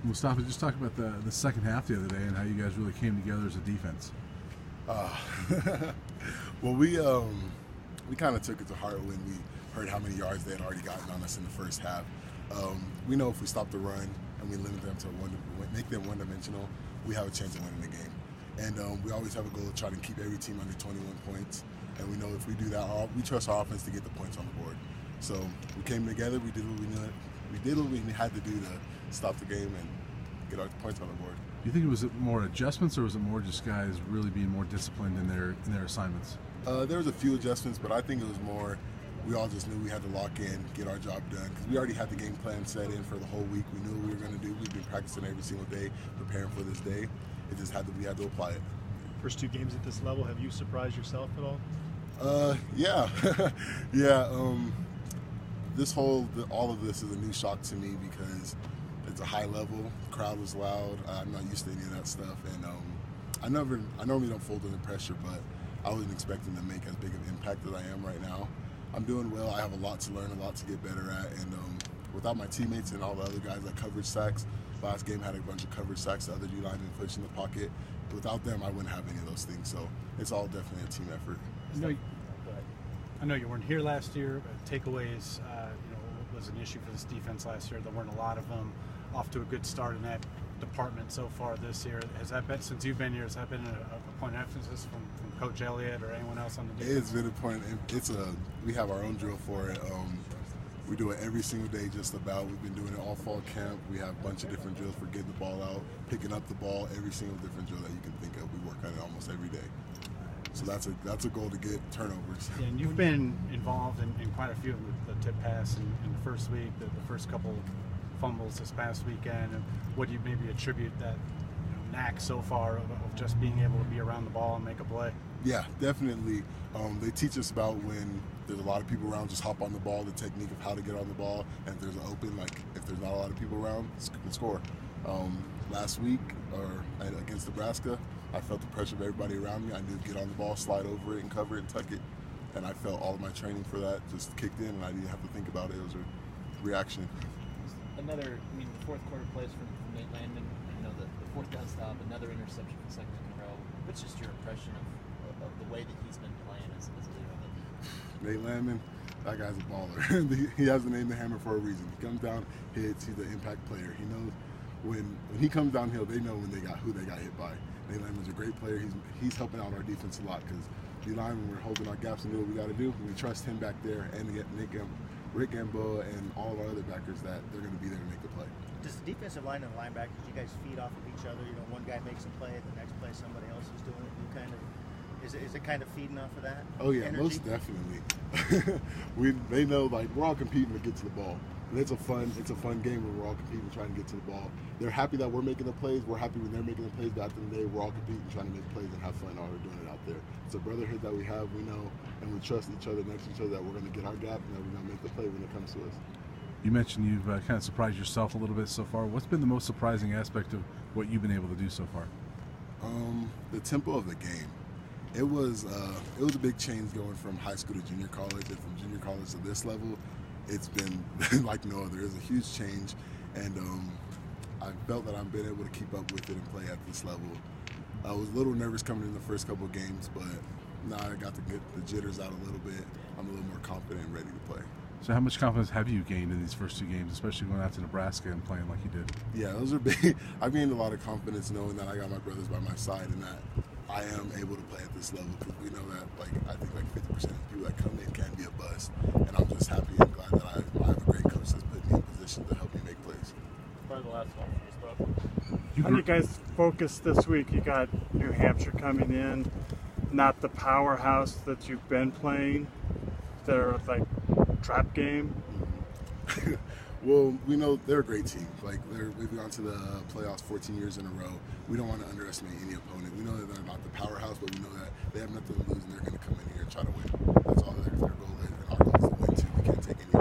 Mustafa, just talk about the second half the other day and how you guys really came together as a defense. Well, we kind of took it to heart when we heard how many yards they had already gotten on us in the first half. We know if we stop the run and we limit them to make them one-dimensional, we have a chance of winning the game. And we always have a goal to try to keep every team under 21 points. And we know if we do that, we trust our offense to get the points on the board. So we came together, we did what we knew. We did what we had to do to stop the game and get our points on the board. Do you think it was more adjustments, or was it more just guys really being more disciplined in their assignments? There was a few adjustments, but I think it was more we all just knew we had to lock in, get our job done, because we already had the game plan set in for the whole week. We knew what we were going to do. We've been practicing every single day, preparing for this day. It just we had to apply it. First two games at this level, have you surprised yourself at all? Yeah, yeah. All of this is a new shock to me because it's a high level. The crowd was loud. I'm not used to any of that stuff, and I normally don't fold under pressure, but I wasn't expecting to make as big of an impact as I am right now. I'm doing well. I have a lot to learn, a lot to get better at, and without my teammates and all the other guys that coverage sacks, last game had a bunch of coverage sacks, the other D linemen pushed in the pocket. Without them, I wouldn't have any of those things. So it's all definitely a team effort. I know you weren't here last year. Takeaways, was an issue for this defense last year. There weren't a lot of them. Off to a good start in that department so far this year. Has that been, since you've been here, has that been a point of emphasis from Coach Elliott or anyone else on the defense? It's been a point. We have our own drill for it. We do it every single day just about. We've been doing it all fall camp. We have a bunch of different drills for getting the ball out, picking up the ball, every single different drill that you can think of. We work on it almost every day. So that's a goal to get turnovers. Yeah, and you've been involved in quite a few of the tip pass in the first week, the first couple fumbles this past weekend. And what do you maybe attribute that knack so far of just being able to be around the ball and make a play? Yeah, definitely. They teach us about when there's a lot of people around, just hop on the ball, the technique of how to get on the ball, and if there's an open, if there's not a lot of people around, score. Last week against Nebraska, I felt the pressure of everybody around me. I knew to get on the ball, slide over it, and cover it, and tuck it. And I felt all of my training for that just kicked in, and I didn't have to think about it. It was a reaction. The fourth quarter plays from Nate Landman, the fourth down stop, another interception for the second in a row. What's just your impression of the way that he's been playing as a leader of it? Nate Landman, that guy's a baller. He has the name the Hammer for a reason. He comes down, hits, he's an impact player. He knows when he comes downhill, they know who they got hit by. Nate Landman's a great player. He's helping out our defense a lot because D line, when we're holding our gaps and do what we got to do, we trust him back there and Rick Gamboa and all of our other backers that they're going to be there to make the play. Does the defensive line and the linebackers, you guys feed off of each other? One guy makes a play, the next play somebody else is doing it. Is it kind of feeding off of that? Oh yeah, energy? Most definitely. They know we're all competing to get to the ball. And it's a fun game when we're all competing trying to get to the ball. They're happy that we're making the plays. We're happy when they're making the plays. But at the end of the day, we're all competing trying to make plays and have fun while we're doing it out there. It's a brotherhood that we have. We know and we trust each other next to each other that we're going to get our gap and that we're going to make the play when it comes to us. You mentioned you've kind of surprised yourself a little bit so far. What's been the most surprising aspect of what you've been able to do so far? The tempo of the game. It was a big change going from high school to junior college, and from junior college to this level. It's been like no other. It's a huge change, and I felt that I've been able to keep up with it and play at this level. I was a little nervous coming in the first couple of games, but now I got to get the jitters out a little bit. I'm a little more confident and ready to play. So how much confidence have you gained in these first two games, especially going out to Nebraska and playing like you did? Yeah, those are big. I've gained a lot of confidence knowing that I got my brothers by my side and that I am able to play at this level, because we know that I think 50% of the people that come in can be a bust. And I'm just happy and glad that I have a great coach that's put me in position to help me make plays. Probably the last one. How do you guys focus this week? You got New Hampshire coming in, not the powerhouse that you've been playing. They're trap game. Well, we know they're a great team. We've gone to the playoffs 14 years in a row. We don't want to underestimate any opponent. We know that they're not the powerhouse, but we know that they have nothing to lose and they're going to come in here and try to win. That's all their goal is, and our goal is to win too. We can't take any